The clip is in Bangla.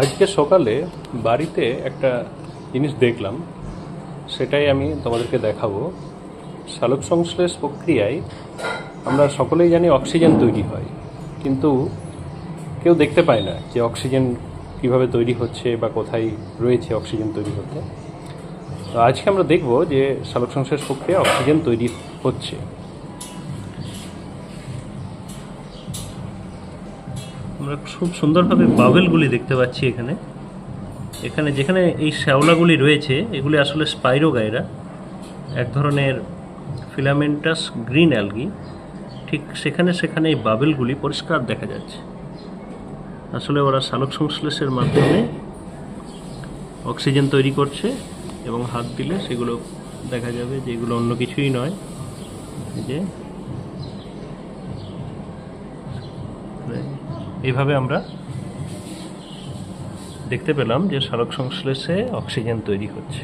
আজকে সকালে বাড়িতে একটা জিনিস দেখলাম, সেটাই আমি তোমাদেরকে দেখাবো। সালোকসংশ্লেষ প্রক্রিয়ায় আমরা সকলেই জানি অক্সিজেন তৈরি হয়, কিন্তু কেউ দেখতে পায় না যে অক্সিজেন কিভাবে তৈরি হচ্ছে বা কোথায় রয়েছে অক্সিজেন তৈরি হতে। তো আজকে আমরা দেখব যে সালোকসংশ্লেষ প্রক্রিয়া অক্সিজেন তৈরি হচ্ছে। আমরা খুব সুন্দরভাবে বাবেলগুলি দেখতে পাচ্ছি এখানে। এখানে যেখানে এই শ্যাওলাগুলি রয়েছে এগুলি আসলে স্পাইরোগাইরা, এক ধরনের ফিলামেন্টাস গ্রিন অ্যালগি। ঠিক সেখানে সেখানে এই বাবেলগুলি পরিষ্কার দেখা যাচ্ছে। আসলে ওরা সালোকসংশ্লেষের মাধ্যমে অক্সিজেন তৈরি করছে এবং হাত দিলে সেগুলো দেখা যাবে যে এগুলো অন্য কিছুই নয়। যে এইভাবে আমরা দেখতে পেলাম যে সালোকসংশ্লেষে অক্সিজেন তৈরি হচ্ছে।